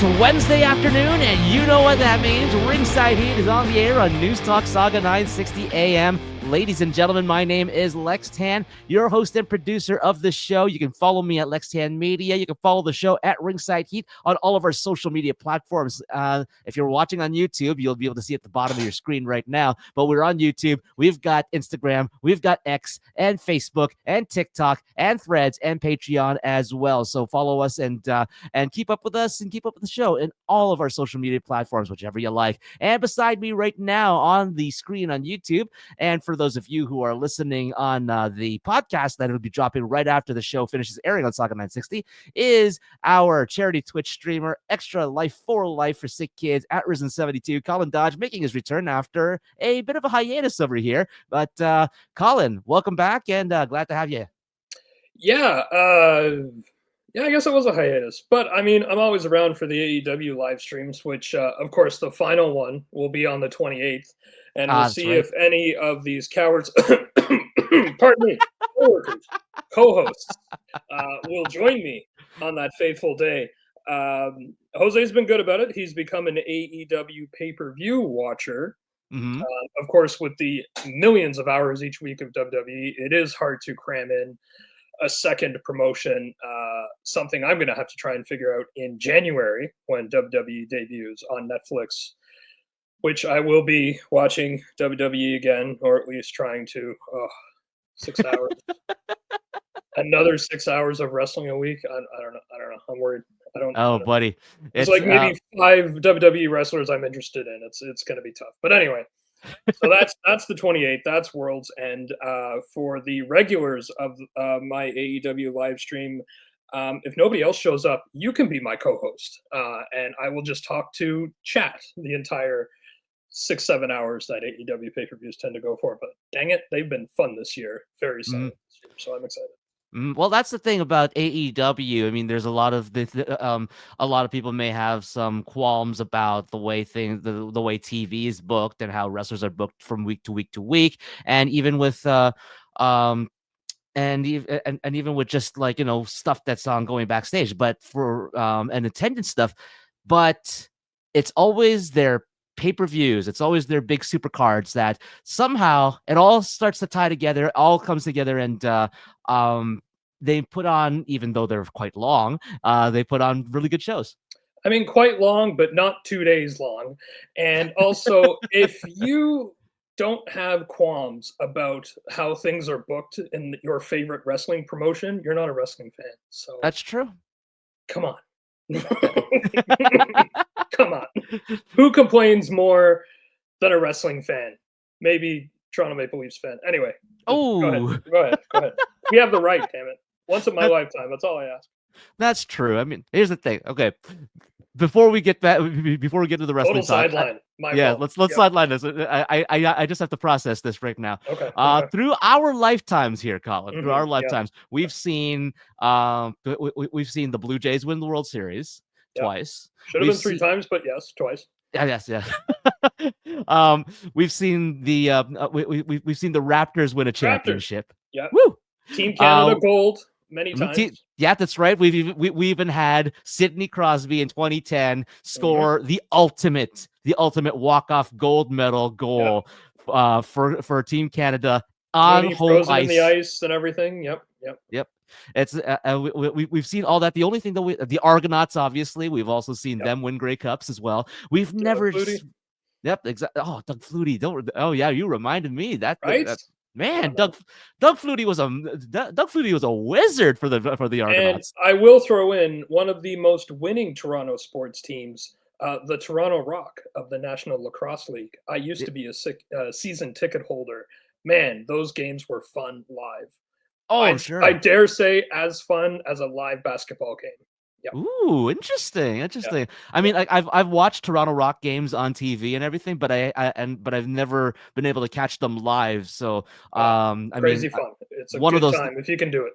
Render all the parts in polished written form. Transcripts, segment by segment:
Wednesday afternoon, and you know what that means. Ringside Heat is on the air on News Talk Saga 960 AM. Ladies and gentlemen, my name is Lex Tan, your host and producer of the show. You can follow me at Lex Tan Media. You can follow the show at Ringside Heat on all of our social media platforms. If you're watching on YouTube, you'll be able to see at the bottom of your screen right now. But we're on YouTube. We've got Instagram, we've got X, and Facebook, and TikTok, and Threads, and Patreon as well. So follow us and keep up with us and keep up with the show in all of our social media platforms, whichever you like. And beside me right now on the screen on YouTube, and for those of you who are listening on the podcast that will be dropping right after the show finishes airing on Saga 960, is our charity Twitch streamer, Extra Life for Life for Sick Kids at Risen72, Colin Dodge, making his return after a bit of a hiatus over here. But Colin, welcome back, and glad to have you. Yeah, I guess it was a hiatus, but I mean, I'm always around for the AEW live streams, which, of course, the final one will be on the 28th, and we'll see if any of these cowards, pardon me, co-hosts, will join me on that fateful day. Jose's been good about it. He's become an AEW pay-per-view watcher. Mm-hmm. Of course, with the millions of hours each week of WWE, it is hard to cram in a second promotion, something I'm going to have to try and figure out in January when WWE debuts on Netflix, which I will be watching WWE again, or at least trying to. 6 hours. Another 6 hours of wrestling a week. I don't know. I'm worried. I don't. Buddy. It's like maybe 5 WWE wrestlers I'm interested in. It's going to be tough. But anyway. So that's the 28th. That's World's End. For the regulars of my AEW live stream, if nobody else shows up, you can be my co-host, and I will just talk to chat the entire 6-7 hours that AEW pay-per-views tend to go for. But dang it, they've been fun this year. Very solid this year, so I'm excited. Well, that's the thing about AEW. I mean, there's a lot of a lot of people may have some qualms about the way the way TV is booked and how wrestlers are booked from week to week to week, and even with and even with just like stuff that's going backstage, but for and attendance stuff, but it's always their pay-per-views, it's always their big super cards that somehow it all starts to tie together, it all comes together, and they put on, even though they're quite long, they put on really good shows. I mean, quite long, but not 2 days long. And also, if you don't have qualms about how things are booked in your favorite wrestling promotion, you're not a wrestling fan. So that's true. Come on. Come on. Who complains more than a wrestling fan? Maybe Toronto Maple Leafs fan. Anyway. Oh, go ahead. We have the right, damn it. Once in my lifetime. That's all I ask. That's true. I mean, here's the thing. Okay. Before we get to the wrestling Total sideline. Let's sideline this. I just have to process this right now. Okay. Through our lifetimes here, Colin, through our lifetimes, we've seen we've seen the Blue Jays win the World Series twice. Should have been 3 times, but yes, twice. Yes. We've seen the we've seen the Raptors win a championship. Yeah. Woo! Team Canada gold many times. Yeah, that's right. We even had Sidney Crosby in 2010 score the ultimate walk-off gold medal goal for Team Canada on home ice. In the ice and everything. Yep. It's we've seen all that. The only thing that the Argonauts, obviously, we've also seen them win Grey Cups as well. We've never. Yep, exactly. Oh, Doug Flutie. Oh yeah, you reminded me that. Right. Man, Doug Flutie was a wizard for the Argonauts. And I will throw in one of the most winning Toronto sports teams, the Toronto Rock of the National Lacrosse League. I used to be a season ticket holder. Man, those games were fun live. Oh, sure. I dare say as fun as a live basketball game. Yep. Ooh, interesting. Yeah. I mean, I've watched Toronto Rock games on TV and everything, but I've never been able to catch them live. So, crazy fun. It's one of those time if you can do it.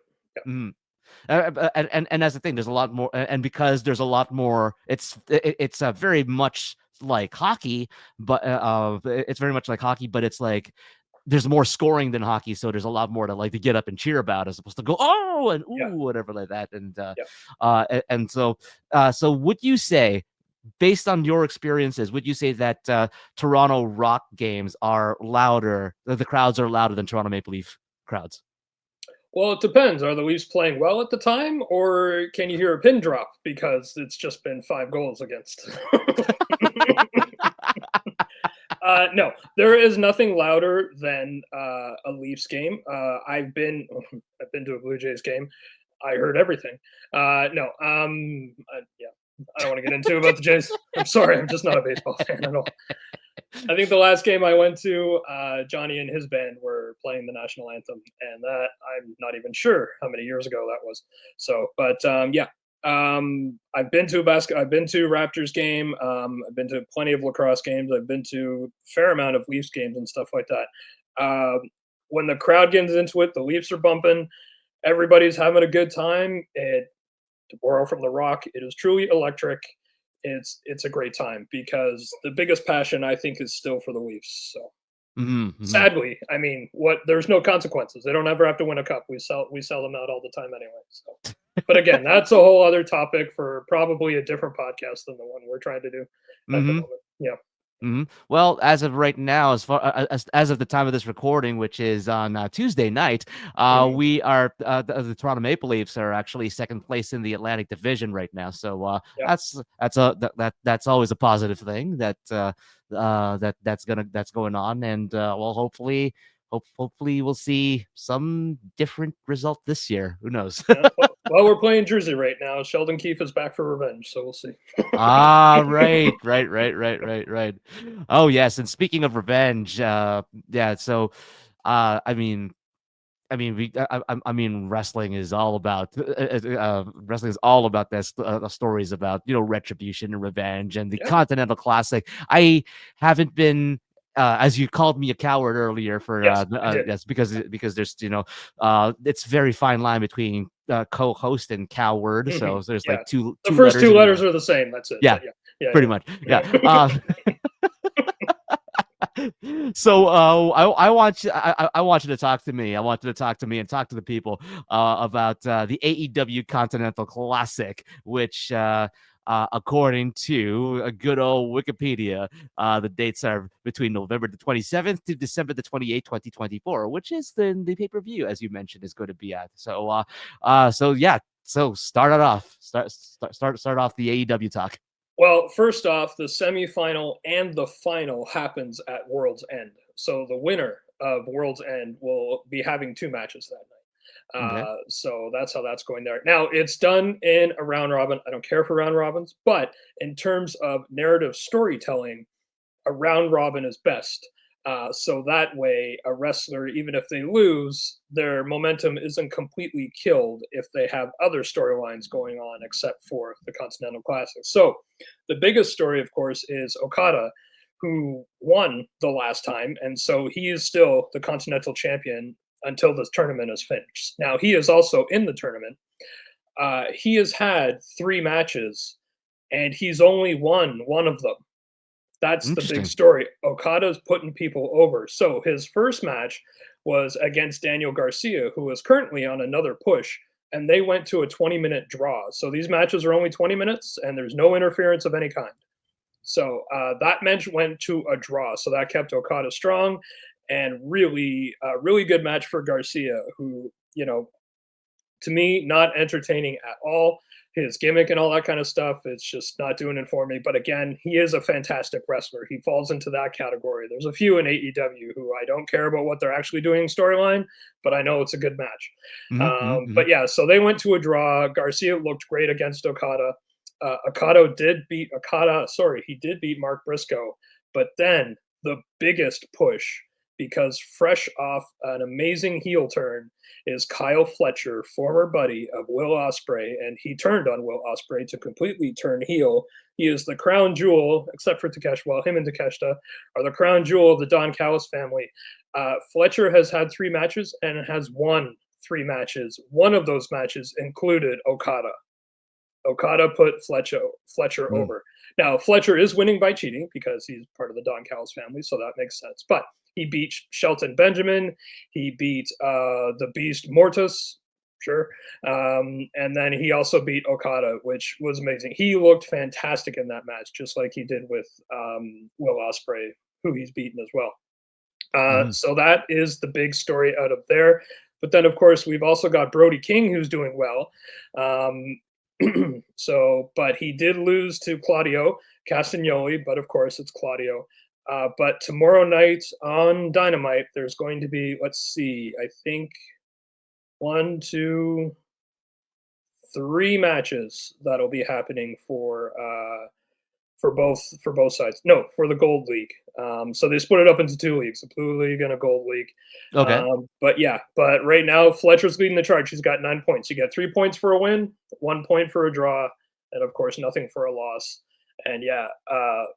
Yeah. And that's the thing. There's a lot more, and because there's a lot more, it's very much like hockey, but it's very much like hockey, but it's like there's more scoring than hockey, so there's a lot more to get up and cheer about as opposed to go and ooh whatever like that. And and so would you say based on your experiences, would you say that Toronto Rock games are louder? The crowds are louder than Toronto Maple Leaf crowds. Well, it depends. Are the Leafs playing well at the time, or can you hear a pin drop because it's just been 5 goals against? No, there is nothing louder than a Leafs game. I've been to a Blue Jays game. I heard everything. No, yeah, I don't want to get into about the Jays. I'm sorry, I'm just not a baseball fan at all. I think the last game I went to, Johnny and his band were playing the national anthem, and that I'm not even sure how many years ago that was. So, but yeah, I've been to I've been to Raptors game. I've been to plenty of lacrosse games. I've been to a fair amount of Leafs games and stuff like that. When the crowd gets into it, the Leafs are bumping. Everybody's having a good time. To borrow from The Rock, it is truly electric. It's a great time because the biggest passion I think is still for the Leafs. So sadly, I mean, there's no consequences. They don't ever have to win a cup. We sell them out all the time anyway. So, but again, that's a whole other topic for probably a different podcast than the one we're trying to do at the moment. Yeah. Well, as of right now, as of the time of this recording, which is on Tuesday night, we are the Toronto Maple Leafs are actually second place in the Atlantic Division right now. So that's always a positive thing that's going on, and well, hopefully we'll see some different result this year. Who knows? Well, we're playing Jersey right now. Sheldon Keefe is back for revenge, so we'll see. Right. Oh yes, and speaking of revenge, yeah. So, I mean, wrestling is all about this stories about retribution and revenge and the Continental Classic. I haven't been. As you called me a coward earlier for yes, because there's it's very fine line between co-host and coward. So there's like two. The first two letters are the same. That's it. Yeah, pretty much. Yeah. So I want you to talk to me. I want you to talk to me and talk to the people about the AEW Continental Classic, which according to a good old Wikipedia, the dates are between November the 27th to December the 28th, 2024, which is the pay-per-view, as you mentioned, is going to be at. So yeah. So start off the AEW talk. Well, first off, the semifinal and the final happens at World's End. So the winner of World's End will be having 2 matches that night. So that's how that's going there. Now, it's done in a round robin. I don't care for round robins, but in terms of narrative storytelling, a round robin is best. So that way, a wrestler, even if they lose, their momentum isn't completely killed if they have other storylines going on, except for the Continental Classic. So the biggest story, of course, is Okada, who won the last time. And so he is still the Continental Champion until this tournament is finished. Now, he is also in the tournament. He has had 3 matches, and he's only won 1 of them. That's the big story. Okada's putting people over. So his first match was against Daniel Garcia, who is currently on another push, and they went to a 20-minute draw. So these matches are only 20 minutes, and there's no interference of any kind. So that match went to a draw. So that kept Okada strong, and really good match for Garcia, who, to me, not entertaining at all. His gimmick and all that kind of stuff, it's just not doing it for me. But again, he is a fantastic wrestler. He falls into that category. There's a few in AEW who I don't care about what they're actually doing storyline, but I know it's a good match. But yeah, so they went to a draw. Garcia looked great against Okada. He did beat Mark Briscoe. But then the biggest push, because fresh off an amazing heel turn, is Kyle Fletcher, former buddy of Will Ospreay, and he turned on Will Ospreay to completely turn heel. He is the crown jewel, except for Takeshita. Well, him and Takeshita are the crown jewel of the Don Callis family. Fletcher has had 3 matches and has won 3 matches. One of those matches included Okada. Okada put Fletcher over. Now, Fletcher is winning by cheating because he's part of the Don Callis family, so that makes sense. But he beat Shelton Benjamin. He beat the Beast Mortis. Sure. And then he also beat Okada, which was amazing. He looked fantastic in that match, just like he did with Will Ospreay, who he's beaten as well. So that is the big story out of there. But then, of course, we've also got Brody King, who's doing well. But he did lose to Claudio Castagnoli, but of course, it's Claudio. But tomorrow night on Dynamite, there's going to be, let's see, I think 1, 2, 3 matches that'll be happening for both sides. No, for the Gold League. So they split it up into 2 leagues: a Blue League and a Gold League. Okay. But right now Fletcher's leading the charge. He's got 9 points. You get 3 points for a win, 1 point for a draw, and of course nothing for a loss. And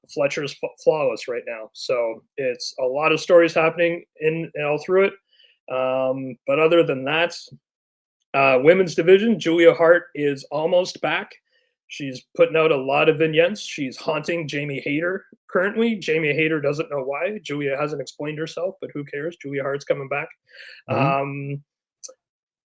Fletcher's flawless right now. So it's a lot of stories happening in all through it. But other than that, women's division, Julia Hart is almost back. She's putting out a lot of vignettes. She's haunting Jamie Hayter currently. Jamie Hayter doesn't know why. Julia hasn't explained herself, but who cares? Julia Hart's coming back.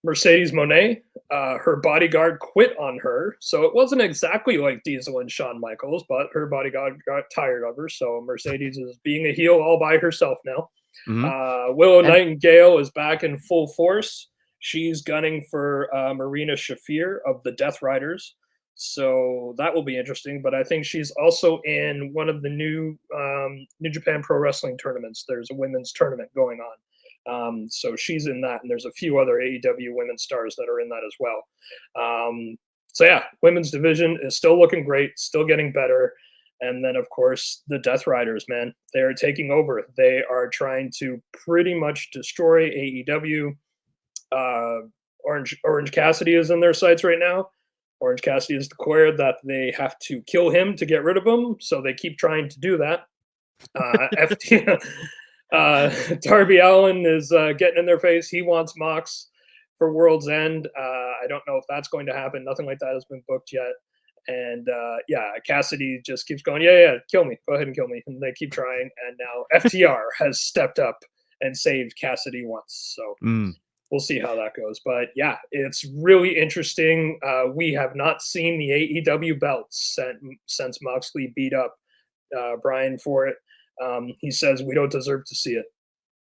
Mercedes Moné, her bodyguard quit on her. So it wasn't exactly like Diesel and Shawn Michaels, but her bodyguard got tired of her. So Mercedes is being a heel all by herself now. Willow Nightingale is back in full force. She's gunning for Marina Shafir of the Death Riders. So that will be interesting. But I think she's also in one of the new New Japan Pro Wrestling tournaments. There's a women's tournament going on. So she's in that. And there's a few other AEW women's stars that are in that as well. Women's division is still looking great, still getting better. And then, of course, the Death Riders, man, they are taking over. They are trying to pretty much destroy AEW. Orange Cassidy is in their sights right now. Orange Cassidy has declared that they have to kill him to get rid of him, so they keep trying to do that. Darby Allin is getting in their face. He wants Mox for World's End. I don't know if that's going to happen. Nothing like that has been booked yet. And Cassidy just keeps going, kill me. Go ahead and kill me. And they keep trying. And now FTR has stepped up and saved Cassidy once. So we'll see how that goes. But it's really interesting. We have not seen the AEW belts since Moxley beat up Brian for it. He says we don't deserve to see it.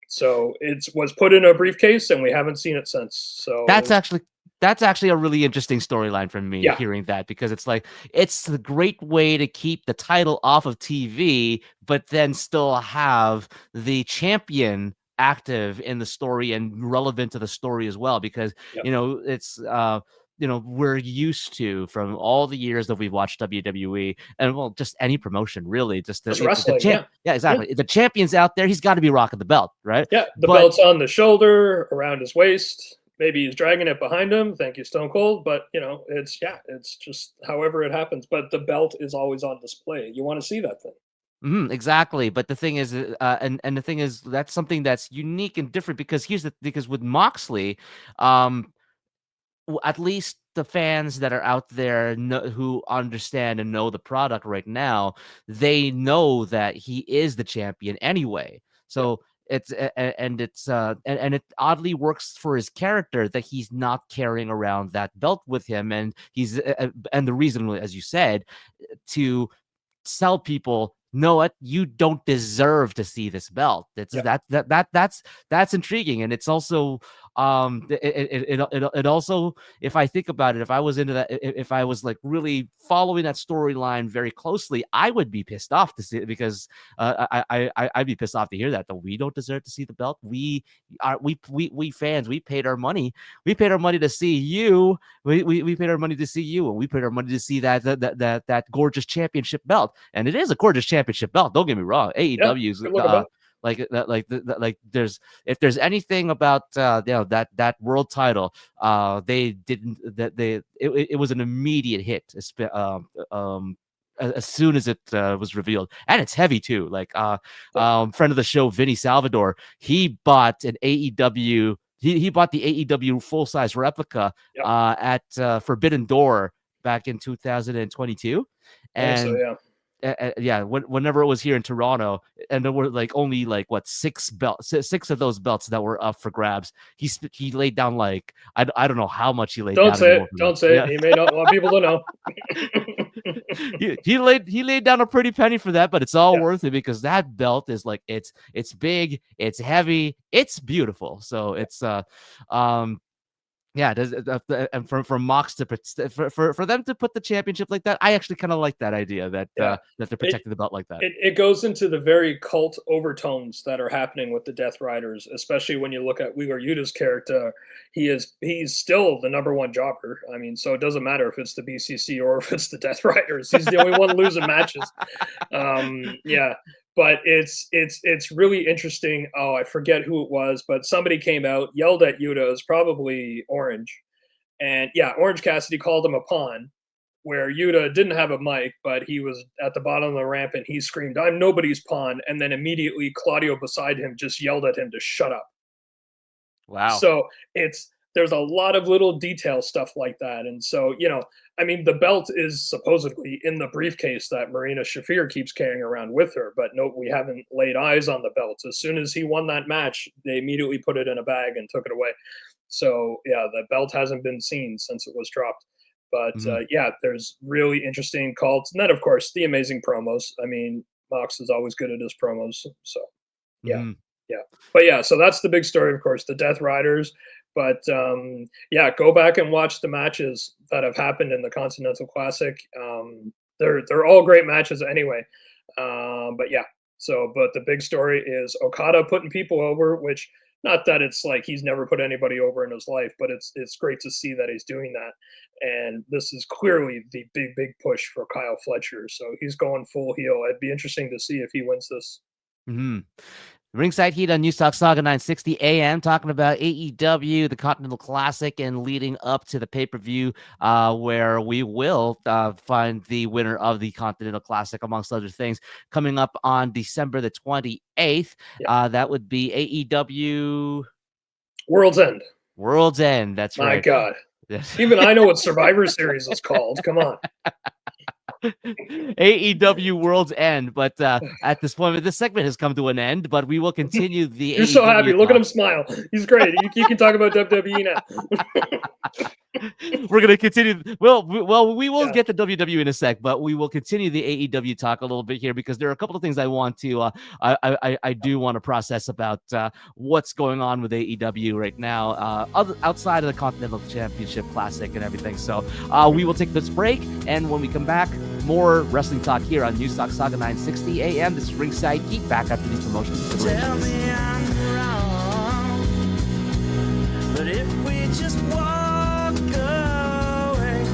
So it was put in a briefcase and we haven't seen it since. So that's actually a really interesting storyline for me, hearing that, because it's like, it's a great way to keep the title off of TV, but then still have the champion active in the story and relevant to the story as well, because it's we're used to, from all the years that we've watched WWE and just any promotion really, just wrestling. Exactly. The champion's out there, he's got to be rocking the belt, right? The belt's on the shoulder, around his waist. Maybe he's dragging it behind him. Thank you, Stone Cold. But it's just however it happens. But the belt is always on display. You want to see that thing. Exactly. But the thing is, and the thing is, that's something that's unique and different, because because with Moxley, at least the fans that are out there who understand and know the product right now, they know that he is the champion anyway. So it oddly works for his character that he's not carrying around that belt with him, and he's and the reason, as you said, to sell people, know what, you don't deserve to see this belt. That's intriguing. And it's also it also, if I think about it, if I was into that, if I was like really following that storyline very closely, I would be pissed off to see it, because I'd be pissed off to hear that we don't deserve to see the belt. We fans, we paid our money to see you. We paid our money to see you, and we paid our money to see that gorgeous championship belt. And it is a gorgeous championship belt, don't get me wrong. AEW's if there's anything about that world title, it was an immediate hit, as soon as it was revealed. And it's heavy too. Friend of the show, Vinny Salvador, he bought an AEW. He bought the AEW full-size replica at Forbidden Door back in 2022, and yeah, whenever it was here in Toronto, and there were like only like what six of those belts that were up for grabs. He laid down like I don't know how much he laid Don't down say it. anymore for that. Don't say Yeah. it. He may not want people to know. He laid down a pretty penny for that, but it's all Yeah. worth it because that belt is like it's big, it's heavy, it's beautiful. So it's yeah, and for Mox to for them to put the championship like that, I actually kind of like that idea that Yeah. that they're protecting the belt like that. It goes into the very cult overtones that are happening with the Death Riders, especially when you look at Wheeler Yuta's character. He's still the number one jobber. I mean, so it doesn't matter if it's the BCC or if it's the Death Riders. He's the only one losing matches. Yeah, but it's really interesting. Oh, I forget who it was, but somebody came out, yelled at Yuta. It was probably Orange, and yeah, Orange Cassidy called him a pawn, where Yuta didn't have a mic, but he was at the bottom of the ramp and he screamed, "I'm nobody's pawn." And then immediately Claudio beside him just yelled at him to shut up. Wow. So there's a lot of little detail stuff like that. And so, I mean, the belt is supposedly in the briefcase that Marina Shafir keeps carrying around with her, but no, we haven't laid eyes on the belt. As soon as he won that match, they immediately put it in a bag and took it away. So yeah, the belt hasn't been seen since it was dropped. But yeah, there's really interesting cults. And then, of course, the amazing promos. I mean, Mox is always good at his promos. So yeah, Mm-hmm. yeah. But yeah, so that's the big story, of course, the Death Riders. But yeah, go back and watch the matches that have happened in the Continental Classic. They're all great matches anyway. But yeah, but the big story is Okada putting people over, which not that it's like he's never put anybody over in his life, but it's great to see that he's doing that. And this is clearly the big push for Kyle Fletcher. So he's going full heel. It'd be interesting to see if he wins this. Mm-hmm. Ringside Heat on News Talk Saga 960 AM, talking about AEW, the Continental Classic, and leading up to the pay-per-view where we will find the winner of the Continental Classic, amongst other things, coming up on December the 28th. Yeah. That would be AEW World's End. World's End. That's My right. God. Yes. Even I know what Survivor Series is called. Come on. AEW World's End, but at this point, this segment has come to an end. But we will continue the. You're AEW so happy. Look at talk. him smile. He's great. You can talk about WWE now. We're gonna continue. Well, we will get to WWE in a sec, but we will continue the AEW talk a little bit here because there are a couple of things I want to. I do want to process about what's going on with AEW right now, outside of the Continental Championship Classic and everything. So we will take this break, and when we come back, more wrestling talk here on News Talk Saga 960 AM. This is Ringside Heat, back after these promotions. Tell me I'm wrong, but if we just walk away,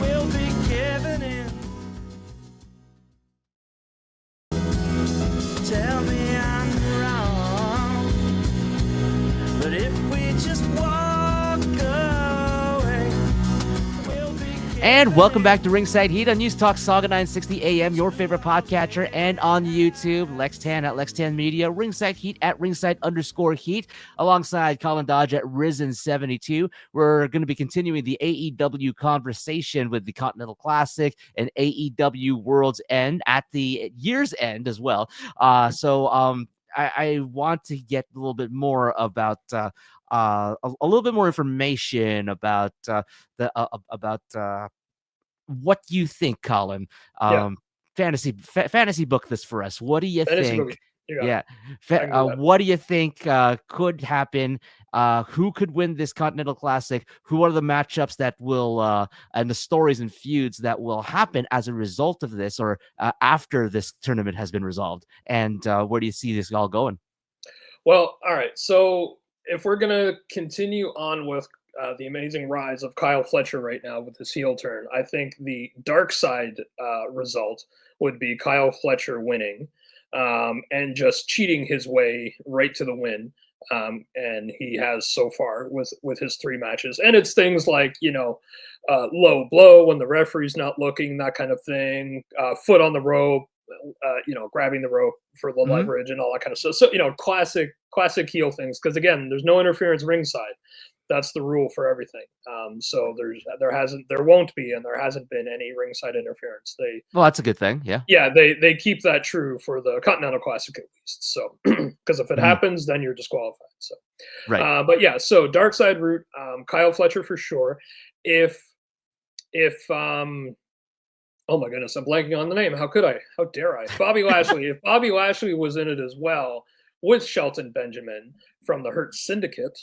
we'll be giving in. Tell me I'm wrong, but if we just walk away, we'll be giving And welcome back to Ringside Heat on News Talk Saga 960 AM, your favorite podcatcher, and on YouTube, Lex Tan at Lex Tan Media, Ringside Heat at Ringside_Heat, alongside Colin Dodge at Risen72. We're going to be continuing the AEW conversation with the Continental Classic and AEW World's End at the year's end as well. I want to get a little bit more about a little bit more information about what you think, Colin. Fantasy book this for us. What do you Fantasy think? movie. You got it. What do you think could happen? Who could win this Continental Classic? Who are the matchups that will and the stories and feuds that will happen as a result of this or after this tournament has been resolved? And where do you see this all going? Well, all right. So if we're gonna continue on with the amazing rise of Kyle Fletcher right now with his heel turn, I think the dark side result would be Kyle Fletcher winning and just cheating his way right to the win. And he has so far with his 3 matches. And it's things like, low blow when the referee's not looking, that kind of thing, foot on the rope, grabbing the rope for the leverage and all that kind of stuff. So, classic heel things. Because again, there's no interference ringside. That's the rule for everything. So there won't be, and there hasn't been any ringside interference. Well, that's a good thing. Yeah. Yeah, they keep that true for the Continental Classic at least. So, because if it Mhm. happens, then you're disqualified. So, Right. but yeah, so dark side route, Kyle Fletcher for sure. If oh my goodness, I'm blanking on the name. How could I? How dare I? Bobby Lashley. If Bobby Lashley was in it as well with Shelton Benjamin from the Hurt Syndicate,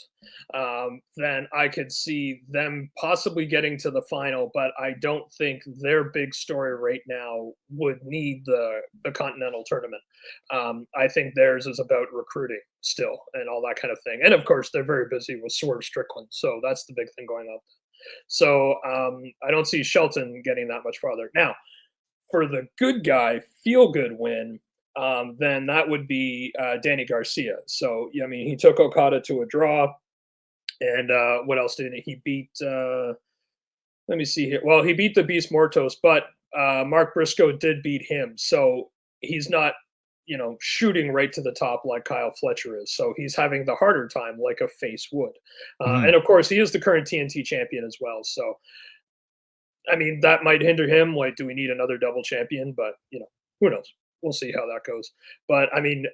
then I could see them possibly getting to the final. But I don't think their big story right now would need the Continental Tournament. I think theirs is about recruiting still and all that kind of thing. And of course, they're very busy with Swerve Strickland, so that's the big thing going on. So I don't see Shelton getting that much farther. Now, for the good guy feel good win, then that would be Danny Garcia. So yeah, I mean, he took Okada to a draw, and what else did he beat? Let me see here. Well, he beat the Beast Mortos, but Mark Briscoe did beat him, so he's not shooting right to the top like Kyle Fletcher is. So he's having the harder time like a face would. Mhm. And of course, he is the current TNT champion as well. So, I mean, that might hinder him. Like, do we need another double champion? But, who knows? We'll see how that goes. But, I mean,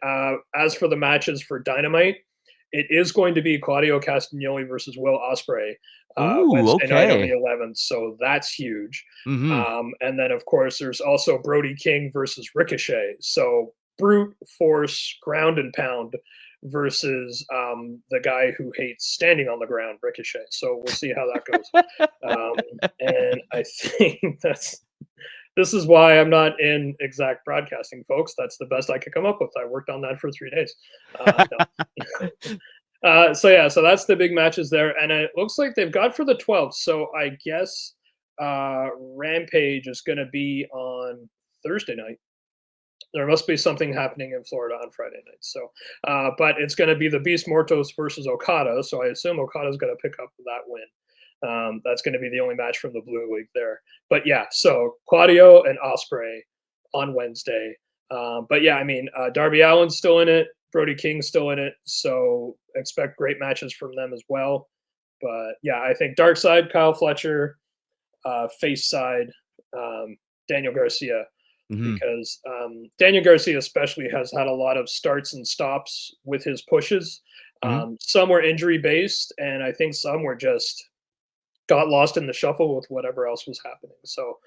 as for the matches for Dynamite, it is going to be Claudio Castagnoli versus Will Ospreay Ooh, Wednesday night on the okay. 11th. So that's huge. Mhm. And then, of course, there's also Brody King versus Ricochet. So brute force, ground and pound versus the guy who hates standing on the ground, Ricochet. So we'll see how that goes. And I think this is why I'm not in exact broadcasting, folks. That's the best I could come up with. I worked on that for 3 days. No. So yeah, so that's the big matches there, and it looks like they've got for the 12th. So I guess Rampage is going to be on Thursday night. There must be something happening in Florida on Friday night. So, but it's going to be the Beast Mortos versus Okada. So I assume Okada's going to pick up that win. That's going to be the only match from the Blue League there. But yeah, so Claudio and Ospreay on Wednesday. But yeah, I mean, Darby Allin's still in it. Brody King's still in it. So expect great matches from them as well. But yeah, I think Dark Side, Kyle Fletcher, Face Side, Daniel Garcia, Mhm. because Daniel Garcia especially has had a lot of starts and stops with his pushes. Mhm. Some were injury based, and I think some were just got lost in the shuffle with whatever else was happening. So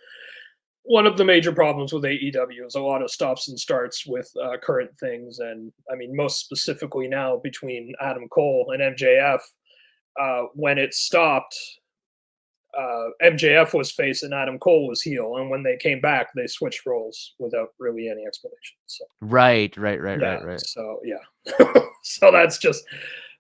one of the major problems with AEW is a lot of stops and starts with current things, and I mean most specifically now between Adam Cole and MJF. When it stopped, MJF was face and Adam Cole was heel, and when they came back, they switched roles without really any explanation. So Right, right, right, yeah, right, right. so yeah, so that's just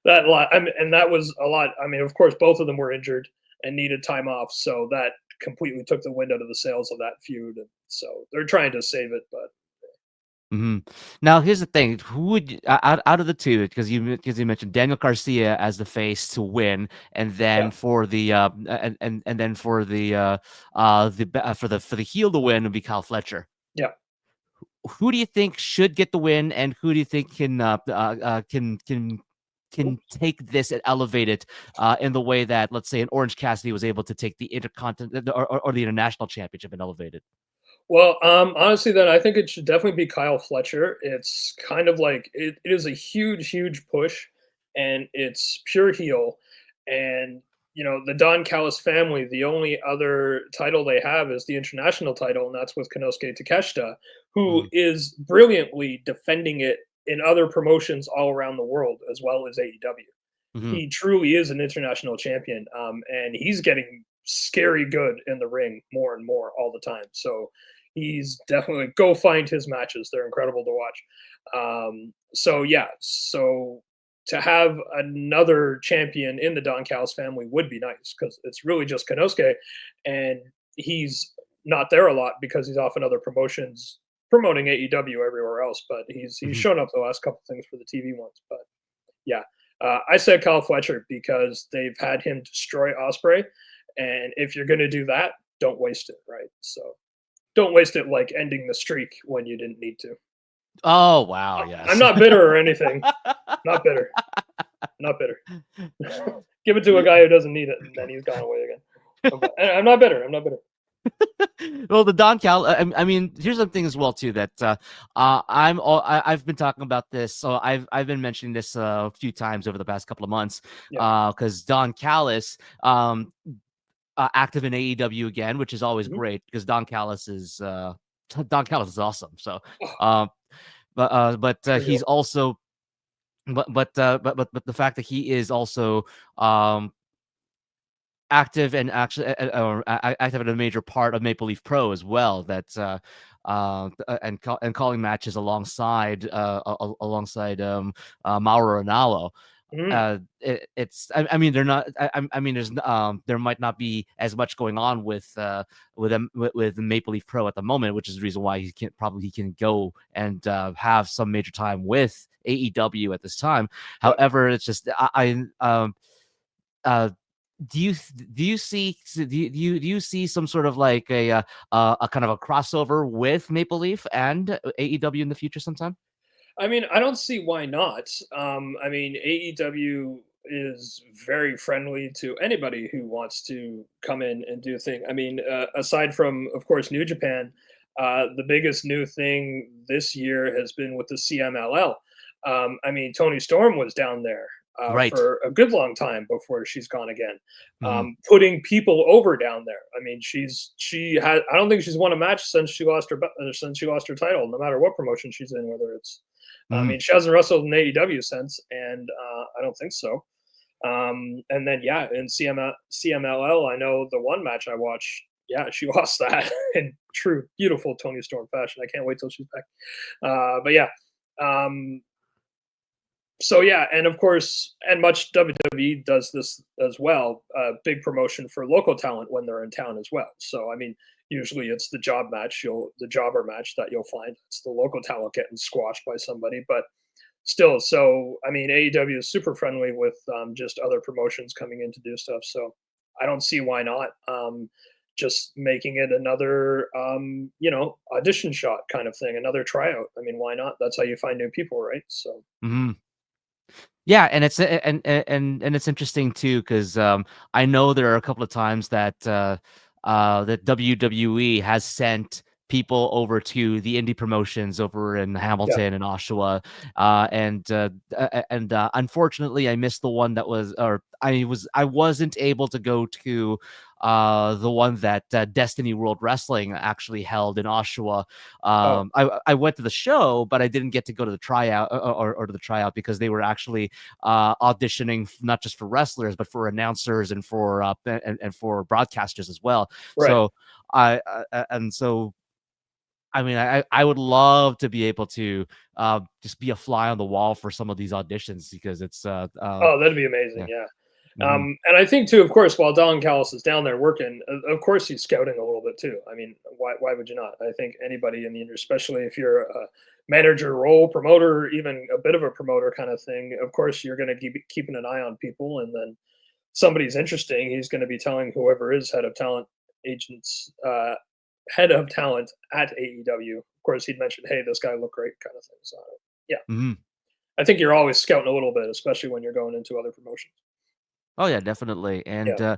that lot. I mean, and that was a lot. I mean, of course, both of them were injured and needed time off, so that completely took the wind out of the sails of that feud. And so they're trying to save it, but Mhm. Now, here's the thing: who would out of the two? Because you mentioned Daniel Garcia as the face to win, and yeah, then for the and then for the heel to win would be Kyle Fletcher. yeah. Who do you think should get the win, and who do you think can take this and elevate it in the way that, let's say, an Orange Cassidy was able to take the intercontinental or the international championship and elevate it? Well, honestly, then I think it should definitely be Kyle Fletcher. It's kind of like it is a huge, huge push, and it's pure heel. And the Don Callis family, the only other title they have is the international title, and that's with Konosuke Takeshita, who Mhm. is brilliantly defending it in other promotions all around the world, as well as AEW. Mhm. He truly is an international champion, and he's getting scary good in the ring more and more all the time. So he's definitely go find his matches; they're incredible to watch. So yeah, so to have another champion in the Don Callis family would be nice because it's really just Konosuke, and he's not there a lot because he's off in other promotions promoting AEW everywhere else. But he's Mhm. shown up the last couple things for the TV ones. But yeah, I said Kyle Fletcher because they've had him destroy Osprey, and if you're going to do that, don't waste it, right? So don't waste it like ending the streak when you didn't need to. Oh, wow, I'm yes. not bitter or anything. Not bitter. Not bitter. Give it to a guy who doesn't need it, and then he's gone away again. I'm not bitter. I'm not bitter. Well, the Don Cal. I mean, here's the thing as well too that I've been talking about this. So I've been mentioning this a few times over the past couple of months. Yeah. Because Don Callis, active in AEW again, which is always Mhm. great because Don Callis is awesome. So, Oh, but pretty he's cool. also but the fact that he is also active and actually active in a major part of Maple Leaf Pro as well. That's and calling matches alongside Mauro Ranallo. Mhm. I mean they're not. I mean there might not be as much going on with with Maple Leaf Pro at the moment, which is the reason why he can go and have some major time with AEW at this time. Yeah. However, it's just uh do you see some sort of like a kind of a crossover with Maple Leaf and AEW in the future sometime? I mean, I don't see why not. I mean, AEW is very friendly to anybody who wants to come in and do a thing. I mean, aside from, of course, New Japan, the biggest new thing this year has been with the CMLL. I mean, Tony Storm was down there Right. for a good long time before she's gone again, Mhm. putting people over down there. I mean, she had. I don't think she's won a match since she lost her title, no matter what promotion she's in, whether it's I Mhm. mean, she hasn't wrestled in AEW since, and I don't think so. And then yeah, in CMLL, I know the one match I watched. Yeah, she lost that in true beautiful Tony Storm fashion. I can't wait till she's back. But yeah, um, so yeah, and of course, and much WWE does this as well. Big promotion for local talent when they're in town as well. So I mean, usually it's the the jobber match that you'll find. It's the local talent getting squashed by somebody, but still. So I mean, AEW is super friendly with just other promotions coming in to do stuff. So I don't see why not. Just making it another, audition shot kind of thing, another tryout. I mean, why not? That's how you find new people, right? So. Mhm. Yeah, and it's and it's interesting too because I know there are a couple of times that that WWE has sent people over to the indie promotions over in Yeah. Hamilton and Oshawa, unfortunately I missed the one that was, or I wasn't able to go to the one that Destiny World Wrestling actually held in Oshawa. Oh, I went to the show, but I didn't get to go to the tryout or to the tryout because they were actually auditioning not just for wrestlers but for announcers and for and for broadcasters as well. right. So and so I mean I would love to be able to just be a fly on the wall for some of these auditions because it's Oh, that'd be amazing. yeah. Yeah. Mhm. And I think too, of course, while Don Callis is down there working, of course he's scouting a little bit too. I mean, why would you not? I think anybody in the industry, especially if you're a manager role, promoter, even a bit of a promoter kind of thing, of course you're going to keep keeping an eye on people, and then somebody's interesting, he's going to be telling whoever is head of talent at AEW. Of course, he'd mention, "Hey, this guy looked great," kind of thing. So yeah, Mhm. I think you're always scouting a little bit, especially when you're going into other promotions. Oh yeah, definitely. And Yeah.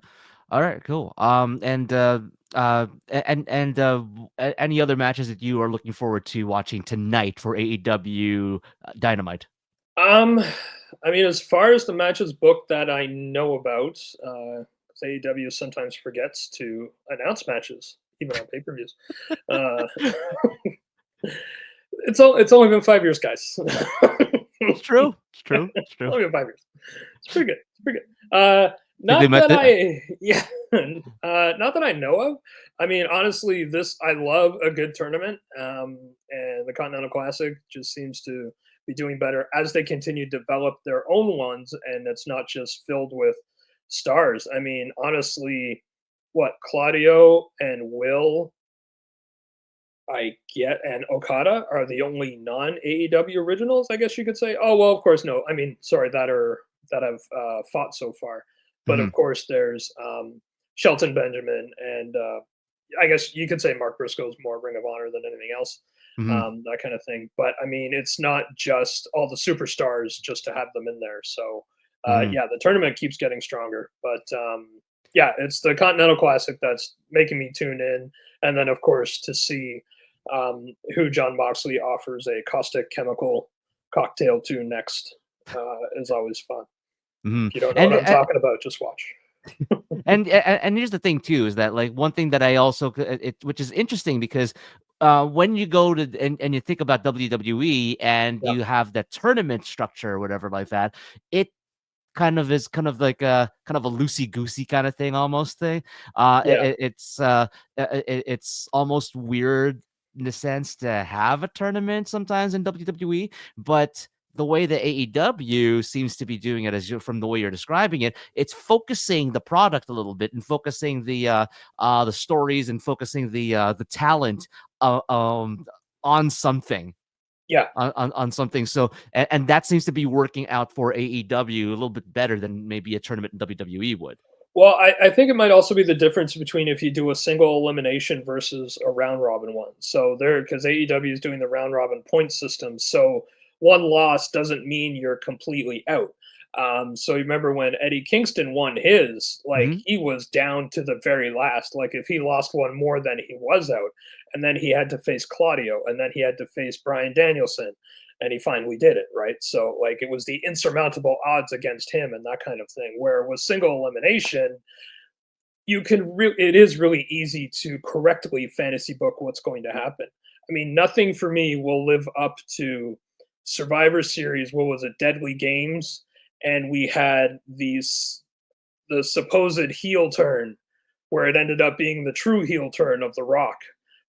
all right, cool. Any other matches that you are looking forward to watching tonight for AEW Dynamite? Um, I mean, as far as the matches booked that I know about, 'cause AEW sometimes forgets to announce matches, even on pay-per-views. Uh, it's only been 5 years, guys. It's true. It's true. It's true. Only been 5 years. It's pretty good. It's pretty good. I think they Not met that the yeah, not that I know of. I mean, honestly, I love a good tournament, and the Continental Classic just seems to be doing better as they continue to develop their own ones, and it's not just filled with stars. I mean, honestly, what Claudio and Will, I get, and Okada are the only non AEW originals, I guess you could say. Oh well, of course, no. I mean, sorry, that have fought so far, but of Mhm, course, there's Shelton Benjamin, and I guess you could say Mark Briscoe's more Ring of Honor than anything else, mhm. that kind of thing. But I mean, it's not just all the superstars just to have them in there. So Yeah, the tournament keeps getting stronger, but yeah, it's the Continental Classic that's making me tune in, and then of course to see who John Moxley offers a caustic chemical cocktail to next is always fun. Mhm. If you don't know And what I'm talking about, just watch. and here's the thing too, is that like one thing that I also which is interesting because when you go to and you think about WWE and Yeah, you have that tournament structure or whatever like that, it kind of like a kind of a loosey goosey kind of thing almost thing. yeah, It's almost weird in the sense to have a tournament sometimes in WWE, but the way the AEW seems to be doing it, from the way you're describing it, it's focusing the product a little bit and focusing the stories and focusing the talent on something yeah. on something. So and that seems to be working out for AEW a little bit better than maybe a tournament in WWE would. Well, I think it might also be the difference between if you do a single elimination versus a round robin one. So there, because AEW is doing the round robin point system, so one loss doesn't mean you're completely out. So you remember when Eddie Kingston won his, like Mhm. he was down to the very last. Like if he lost one more, then he was out, and then he had to face Claudio, and then he had to face Bryan Danielson, and he finally did it, right? So like it was the insurmountable odds against him and that kind of thing. Where with single elimination, it is really easy to correctly fantasy book what's going to happen. I mean, nothing for me will live up to Survivor Series. What was it, Deadly Games? And we had the supposed heel turn where it ended up being the true heel turn of The Rock.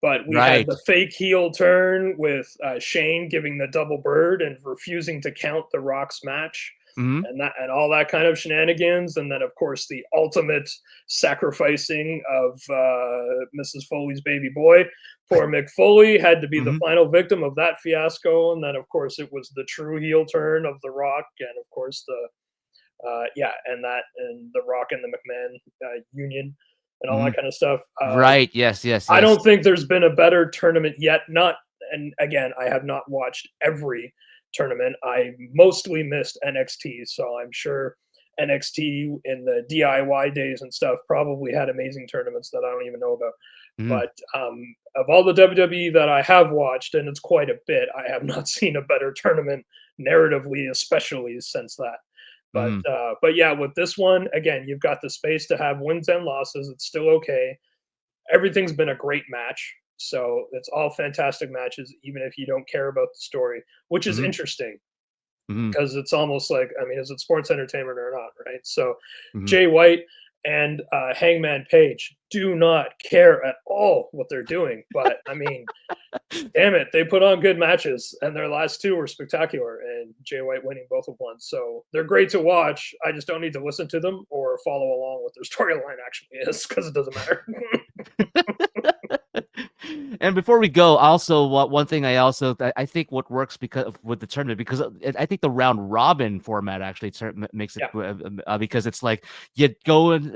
But we had Right. the fake heel turn with Shane giving the double bird and refusing to count The Rock's match, Mhm. and all that kind of shenanigans. And then, of course, the ultimate sacrificing of Mrs. Foley's baby boy. Poor Mick Foley had to be the Mhm. final victim of that fiasco. And then, of course, it was the true heel turn of The Rock, and of course yeah, and The Rock and the McMahon union and all that Mhm. kind of stuff. Right. Yes. Yes. I Yes. don't think there's been a better tournament yet. Not, and again, I have not watched every tournament. I mostly missed NXT, so I'm sure NXT in the DIY days and stuff probably had amazing tournaments that I don't even know about. Mhm. But of all the WWE that I have watched, and it's quite a bit, I have not seen a better tournament narratively, especially since that. Mhm. But yeah, with this one, again, you've got the space to have wins and losses. It's still okay. Everything's been a great match. So it's all fantastic matches, even if you don't care about the story, which is Mhm. interesting Mhm. because it's almost like, I mean, is it sports entertainment or not, right? So Mhm. Jay White and Hangman Page do not care at all what they're doing. But I mean, damn it, they put on good matches, and their last two were spectacular, and Jay White winning both of one. So they're great to watch. I just don't need to listen to them or follow along what their storyline actually is because it doesn't matter. And before we go, also one thing I think what works with the tournament, because I think the round robin format actually makes it Yeah, because it's like you go and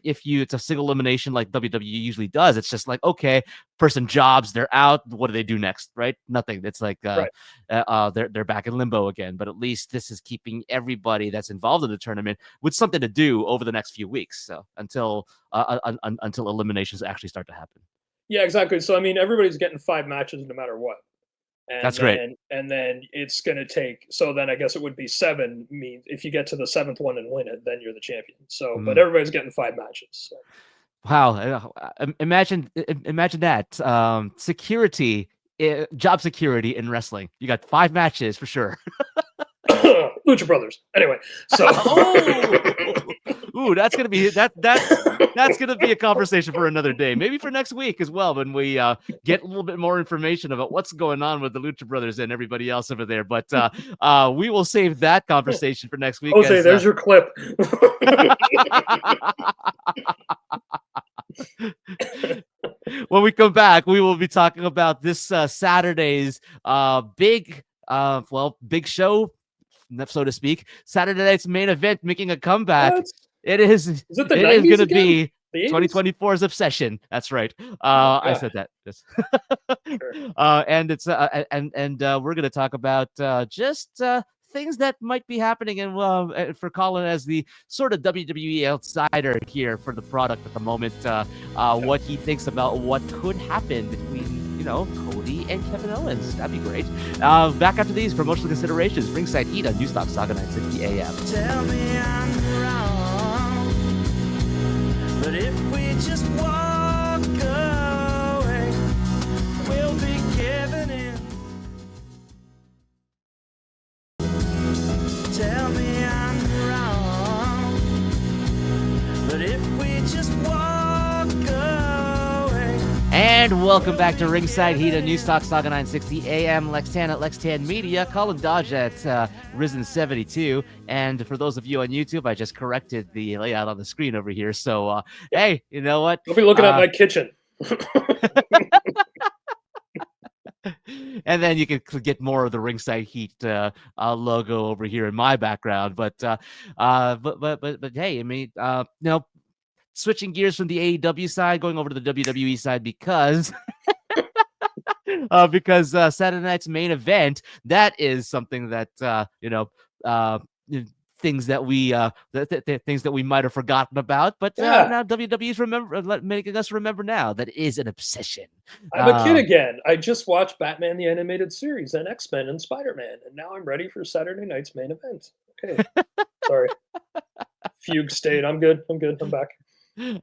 if you it's a single elimination like WWE usually does, it's just like, okay, person jobs, they're out, what do they do next, right? Nothing. It's like right. they're back in limbo again. But at least this is keeping everybody that's involved in the tournament with something to do over the next few weeks, so until eliminations actually start to happen. Yeah, exactly. So I mean, everybody's getting 5 matches no matter what. That's great. And then it's gonna take, so then I guess it would be seven. Means if you get to the seventh one and win it, then you're the champion. So but Mhm. everybody's getting 5 matches. So. Wow, imagine that, security, job security in wrestling. You got 5 matches for sure. Lucha Brothers. Anyway, so Oh! Ooh, that's gonna be a conversation for another day, maybe for next week as well, when we, get a little bit more information about what's going on with the Lucha Brothers and everybody else over there, but, we will save that conversation for next week Jose, as, there's your clip. when we come back, we will be talking about this Saturday's big show, so to speak. Saturday night's main event making a comeback. What? It is Is it the it is 90s gonna again? be The 80s? 2024's obsession. That's right. Oh I god. said that. Yes. Sure. And it's we're gonna talk about just things that might be happening, and for Colin as the sort of WWE outsider here for the product at the moment, what he thinks about what could happen between, you know, Cody and Kevin Owens. That'd be great. Back after these promotional considerations, Ringside Heat on Newstalk Saga 960 AM. Tell me I'm wrong, but if we just walk away, we'll be giving in. Tell me I'm wrong, but if we just walk away. And welcome back to Ringside Heat on Newstalk Saga 960 AM. Lex Tan at Lex Tan Media, Colin Dodge at Risen72. And for those of you on YouTube, I just corrected the layout on the screen over here. So, hey, you know what? I'll be looking at my kitchen. And then you can get more of the Ringside Heat logo over here in my background. But hey, I mean, you know, switching gears from the AEW side, going over to the WWE side because Saturday night's main event, that is something that you know, things that we things that we might have forgotten about, but now WWE's making us remember now that it is an obsession. I'm a kid again. I just watched Batman the Animated Series and X-Men and Spider-Man, and now I'm ready for Saturday night's main event. Okay, sorry. Fugue state. I'm good. I'm back.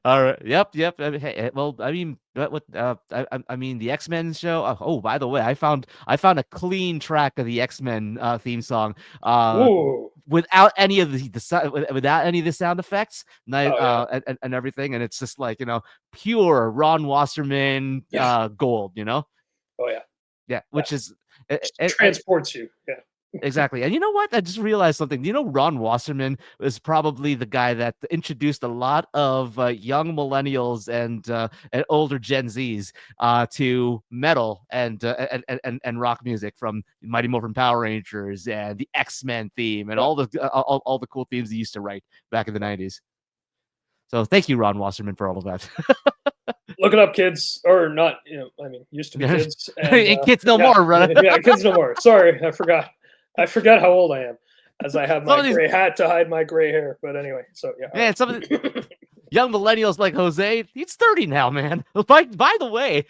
All right. Yep. Hey, well, I mean, I mean, the X-Men show. Oh, by the way, I found a clean track of the X-Men theme song. Ooh. Without any of without any of the sound effects, and everything, and it's just like, you know, pure Ron Wasserman gold. You know. Oh yeah. Yeah, which is it transports you. Yeah. Exactly. And you know what? I just realized something. You know, Ron Wasserman was probably the guy that introduced a lot of young millennials and older Gen Zs to metal and rock music, from Mighty Morphin Power Rangers and the X-Men theme and all the cool themes he used to write back in the 90s. So thank you, Ron Wasserman, for all of that. Look it up, kids. Or not, you know, I mean, used to be kids. And kids no more, right? Yeah, kids no more. Sorry, I forgot. I forget how old I am, as I have my gray hat to hide my gray hair. But anyway, so yeah. Man, some of the young millennials like Jose, he's 30 now, man. By the way,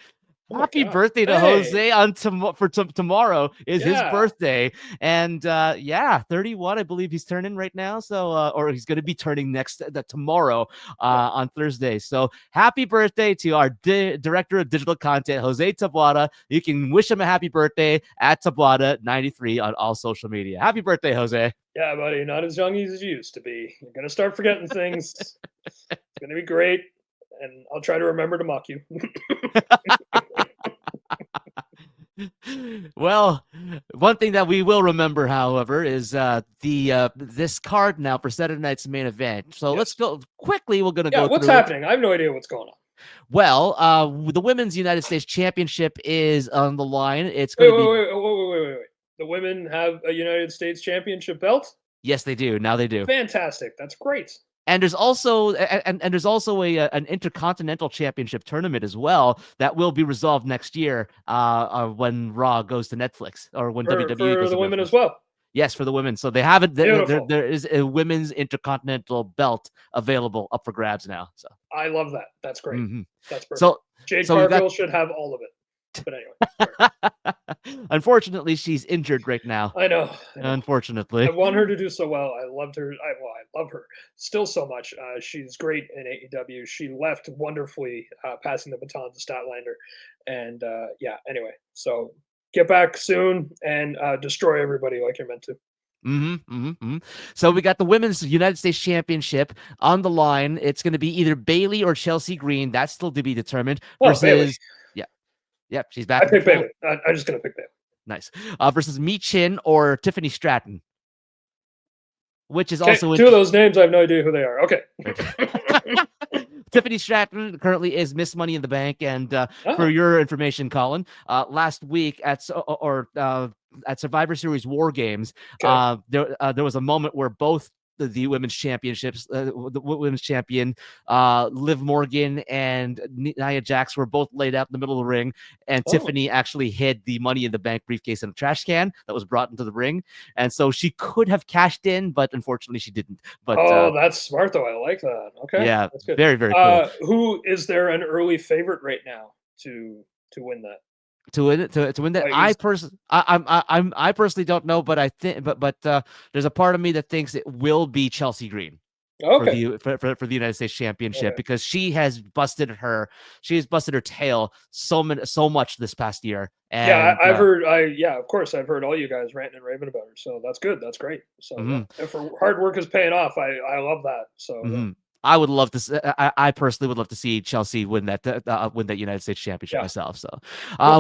happy birthday to Jose on tomorrow is his birthday. And 31, I believe he's turning right now. So or he's going to be turning tomorrow on Thursday. So happy birthday to our director of digital content, Jose Taboada. You can wish him a happy birthday at Taboada93 on all social media. Happy birthday, Jose. Yeah, buddy, not as young as you used to be. You're going to start forgetting things. It's going to be great. And I'll try to remember to mock you. Well, one thing that we will remember, however, is this card now for Saturday night's main event. So let's go quickly. We're going to go what's through happening? I have no idea what's going on. Well, the Women's United States Championship is on the line. It's going to be... Wait. The women have a United States Championship belt? Yes, they do. Now they do. Fantastic. That's great. And there's also an Intercontinental Championship tournament as well that will be resolved next year when Raw goes to Netflix, or when WWE goes for to the women Netflix. as well. Yes, for the women. So they have it. There is a women's Intercontinental belt available up for grabs now. So I love that. That's great. Mm-hmm. That's perfect. So Jade Cargill should have all of it. But anyway, unfortunately, she's injured right now. I know. Unfortunately, I want her to do so well. I loved her. I love her still so much. She's great in AEW. She left wonderfully, passing the baton to Statlander. And anyway, so get back soon and destroy everybody like you're meant to. So we got the Women's United States Championship on the line. It's going to be either Bayley or Chelsea Green. That's still to be determined. Bayley. Yep, she's back. I picked Bayley. I'm just going to pick Bayley. Nice. Versus Mi Chin or Tiffany Stratton, which is also two of those names. I have no idea who they are. Okay. Tiffany Stratton currently is Miss Money in the Bank, and for your information, Colin, last week at Survivor Series War Games, there was a moment where both the women's championships, the women's champion, Liv Morgan and Nia Jax were both laid out in the middle of the ring, and Tiffany actually hid the Money in the Bank briefcase in a trash can that was brought into the ring, and so she could have cashed in, but unfortunately she didn't. But that's smart though. I like that. Okay, yeah, that's good. very cool. Who is there an early favorite right now to win that? To win it, to win that, I personally don't know, but I think, but there's a part of me that thinks it will be Chelsea Green for the United States Championship, because she has busted her tail so much this past year. And, yeah, I've heard. Of course, I've heard all you guys ranting and raving about her. So that's good. That's great. So if her hard work is paying off, I love that. So. I would love to. I personally would love to see Chelsea win that United States Championship myself. So,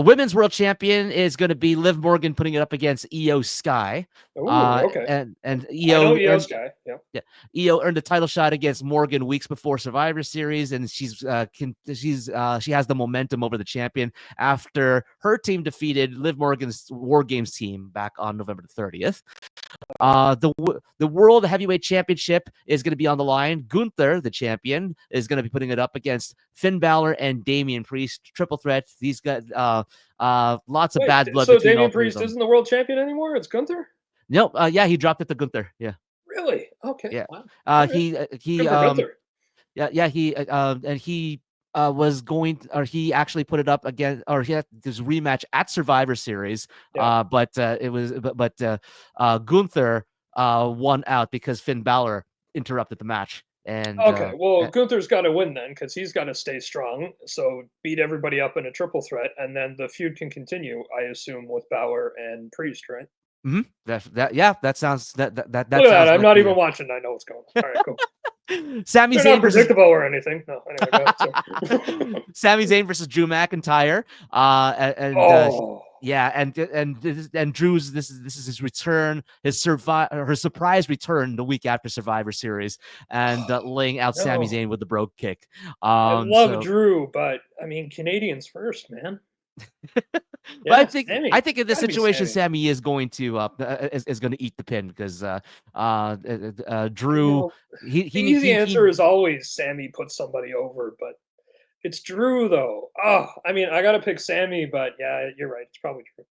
women's world champion is going to be Liv Morgan, putting it up against Io Sky. And Io Sky. Yeah. Io earned a title shot against Morgan weeks before Survivor Series, and she has the momentum over the champion after her team defeated Liv Morgan's War Games team back on November 30th. The World Heavyweight Championship is going to be on the line. Gunther, the champion, is going to be putting it up against Finn Balor and Damian Priest. Triple threat. These guys, lots of bad blood. So Damian Priest isn't the world champion anymore? It's Gunther? No, he dropped it to Gunther. Yeah. Really? Okay. Yeah. Wow. He was going, or he actually put it up again, or he had this rematch at Survivor Series. But Gunther won out because Finn Balor interrupted the match. And Gunther's got to win then, because he's got to stay strong. So beat everybody up in a triple threat, and then the feud can continue, I assume, with Balor and Priest, right? That sounds that. Look at that! I'm not even watching. I know what's going on. All right, cool. Sami They're Zayn not predictable or anything. No, anyway, Sami Zayn versus Drew McIntyre. And Drew's this is his return, her surprise return the week after Survivor Series, and laying out Sami Zayn with the brogue kick. I love Drew, but I mean, Canadians first, man. But I think in this situation, Sami is going to eat the pin, because Drew. The easy answer is always Sami puts somebody over, but it's Drew though. Oh, I mean, I gotta pick Sami, but yeah, you're right. It's probably Drew.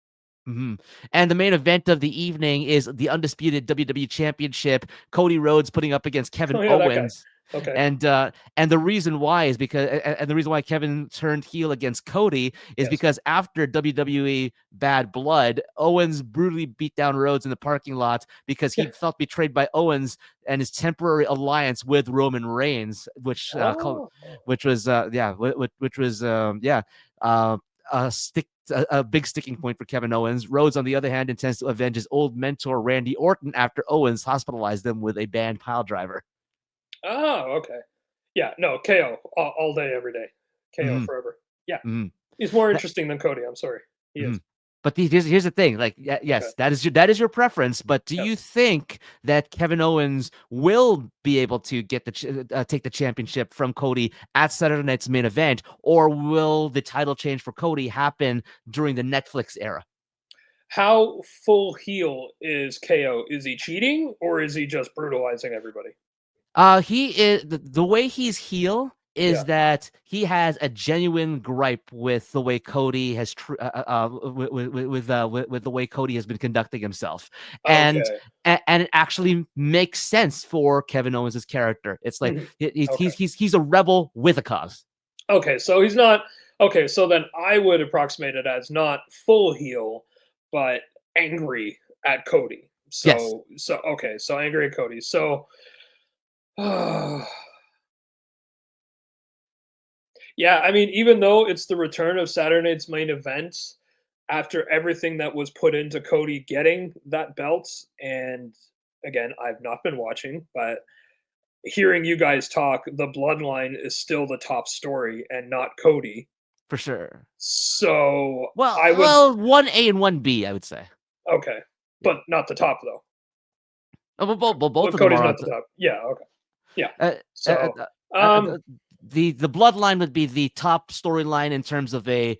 And the main event of the evening is the undisputed WWE Championship. Cody Rhodes putting up against Kevin Owens. Okay. And the reason why is because, and the reason why Kevin turned heel against Cody is because after WWE Bad Blood, Owens brutally beat down Rhodes in the parking lot because he felt betrayed by Owens and his temporary alliance with Roman Reigns, which was a big sticking point for Kevin Owens. Rhodes, on the other hand, intends to avenge his old mentor Randy Orton after Owens hospitalized them with a banned pile driver. Oh, okay. Yeah, no, KO all day, every day. KO forever. Yeah. He's more interesting than Cody. I'm sorry. He is. But here's the thing. Like, yes, that is your preference. But do you think that Kevin Owens will be able to get take the championship from Cody at Saturday night's main event, or will the title change for Cody happen during the Netflix era? How full heel is KO? Is he cheating, or is he just brutalizing everybody? He is the way he's heel is that he has a genuine gripe with the way Cody has with the way Cody has been conducting himself, and it actually makes sense for Kevin Owens' character. It's like he's a rebel with a cause. Okay, so he's not okay. So then I would approximate it as not full heel, but angry at Cody. So angry at Cody. So. Yeah, I mean, even though it's the return of Saturday night's main event, after everything that was put into Cody getting that belt, and again, I've not been watching, but hearing you guys talk, the bloodline is still the top story and not Cody. For sure. So, well, 1A and 1B, I would say. Okay, but not the top though. Both of Cody's them are not the top. Yeah, okay. Yeah. The bloodline would be the top storyline in terms of a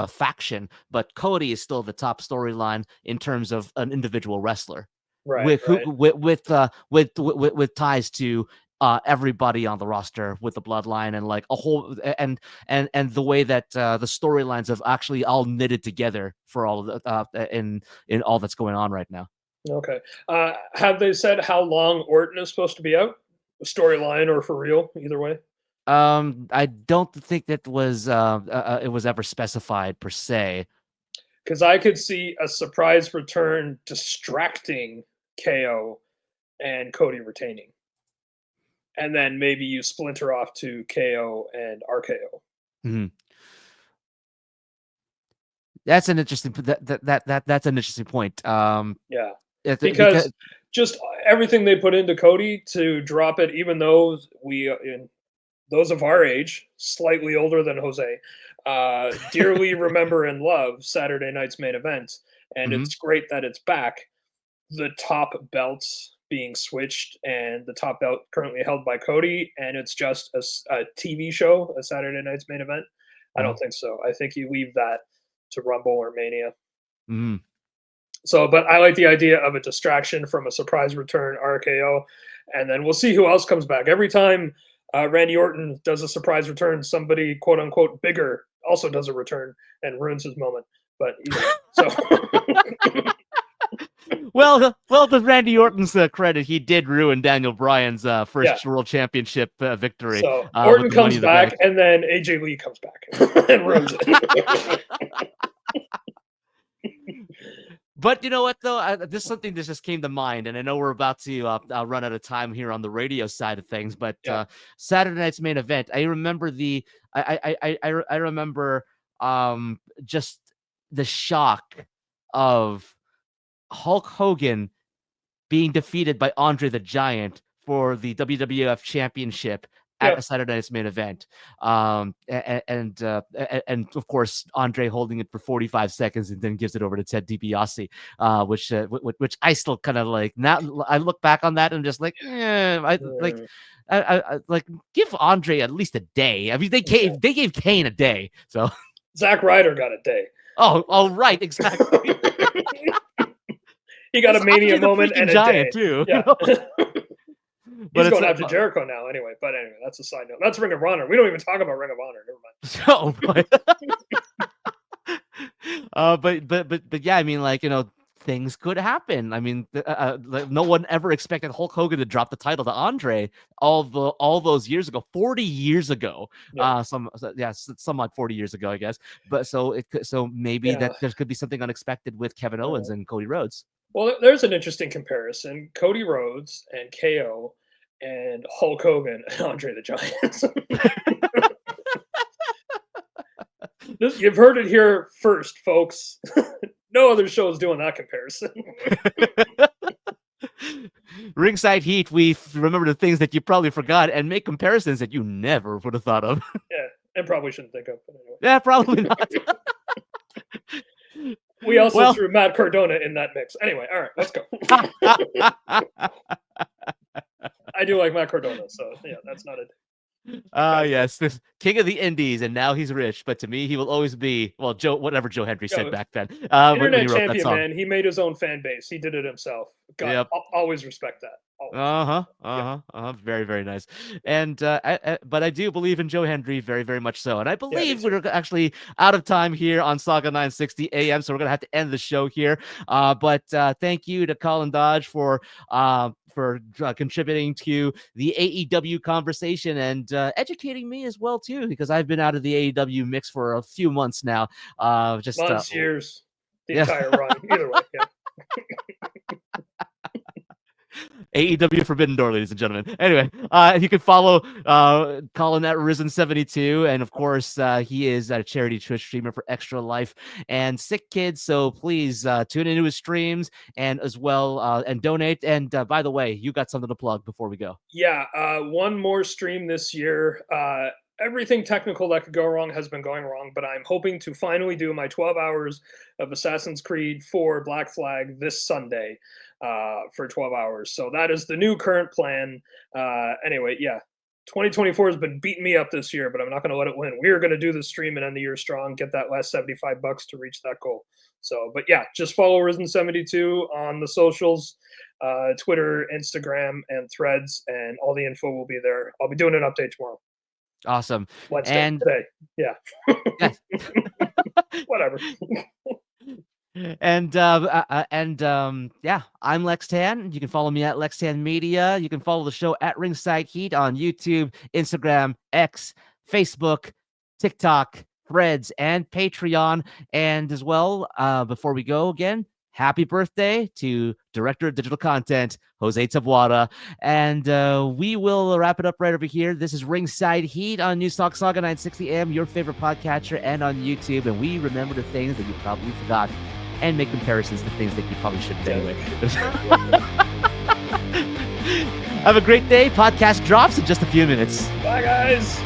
faction, but Cody is still the top storyline in terms of an individual wrestler. Right, right. with ties to everybody on the roster with the bloodline and like a whole and the way that the storylines have actually all knitted together for all of in all that's going on right now. Okay. Have they said how long Orton is supposed to be out? Storyline or for real? Either way. I don't think that was it was ever specified per se. Because I could see a surprise return distracting KO and Cody retaining. And then maybe you splinter off to KO and RKO. Mhm. That's an interesting that's an interesting point. Yeah. Because Because just everything they put into Cody to drop it, even though in those of our age, slightly older than Jose, dearly remember and love Saturday night's main event. And Mhm. it's great that it's back. The top belts being switched, and the top belt currently held by Cody, and it's just a TV show, a Saturday night's main event. I don't Mhm. think so. I think you leave that to Rumble or Mania. Mhm. So, but I like the idea of a distraction from a surprise return RKO, and then we'll see who else comes back. Every time Randy Orton does a surprise return, somebody quote unquote bigger also does a return and ruins his moment. But so Well, to Randy Orton's credit, he did ruin Daniel Bryan's yeah. first world championship victory So with Orton the Money comes in the back, Bank. and then AJ Lee comes back and ruins it. But you know what, though? This is something that just came to mind, and I know we're about to run out of time here on the radio side of things. But Yeah. Saturday night's main event, I remember I remember just the shock of Hulk Hogan being defeated by Andre the Giant for the WWF Championship at Yeah. a Saturday night's main event. And of course, Andre holding it for 45 seconds and then gives it over to Ted DiBiase, which I still kind of like. Now I look back on that and just like, Mm, I like give Andre at least a day. I mean, they yeah. gave Kane a day. So, Zack Ryder got a day. oh, right, exactly. He got It's a Mania Andre the moment freaking and a Giant day. too. Yeah. But He's it's going after Jericho now anyway. But anyway, that's a side note. That's Ring of Honor. We don't even talk about Ring of Honor. Never mind. oh, but yeah, I mean, like, things could happen. I mean, like, no one ever expected Hulk Hogan to drop the title to Andre all those years ago, 40 years ago. Yeah. Somewhat 40 years ago, I guess. But so maybe that Yeah. there could be something unexpected with Kevin Owens and Cody Rhodes. Well, there's an interesting comparison: Cody Rhodes and KO, and Hulk Hogan and Andre the Giant. You've heard it here first, folks. No other show is doing that comparison. Ringside Heat, we remember the things that you probably forgot and make comparisons that you never would have thought of. Yeah, and probably shouldn't think of. But anyway. Yeah, probably not. We also threw Matt Cardona in that mix. Anyway, all right, let's go. I do like Matt Cardona, so yeah, that's not it. Yes, this king of the Indies, and now he's rich. But to me, he will always be whatever Joe Hendry said back then. When he Internet wrote that champion, song. man. He made his own fan base. He did it himself. God, Yep. always respect that. Always. Very, very nice. And but I do believe in Joe Hendry very, very much so. And I believe we're actually out of time here on Saga 960 AM, so we're gonna have to end the show here. But thank you to Colin Dodge for contributing to the AEW conversation and educating me as well too, because I've been out of the AEW mix for a few months now. Months, years, the entire run. Either way, yeah. AEW Forbidden Door, ladies and gentlemen. Anyway, you can follow Colin at Risen72, and of course, he is a charity Twitch streamer for Extra Life and Sick Kids. So please tune into his streams and as well and donate. And by the way, you got something to plug before we go. Yeah, one more stream this year. Everything technical that could go wrong has been going wrong, but I'm hoping to finally do my 12 hours of Assassin's Creed 4 Black Flag this Sunday for 12 hours. So that is the new current plan. Anyway, yeah, 2024 has been beating me up this year, but I'm not going to let it win. We are going to do the stream and end the year strong, get that last $75 to reach that goal. So, but yeah, just follow Risen72 on the socials. Twitter, Instagram, and Threads, and all the info will be there. I'll be doing an update tomorrow. Awesome. Wednesday, And today. Yeah. yes. Whatever. And yeah, I'm Lex Tan. You can follow me at Lex Tan Media. You can follow the show at Ringside Heat on YouTube, Instagram, X, Facebook, TikTok, Threads, and Patreon. And as well, before we go again, happy birthday to Director of Digital Content, Jose Tabuada. And we will wrap it up right over here. This is Ringside Heat on News Talk Saga 960 AM, your favorite podcatcher, and on YouTube. And we remember the things that you probably forgot and make comparisons to things that you probably shouldn't anyway. Have a great day. Podcast drops in just a few minutes. Bye, guys.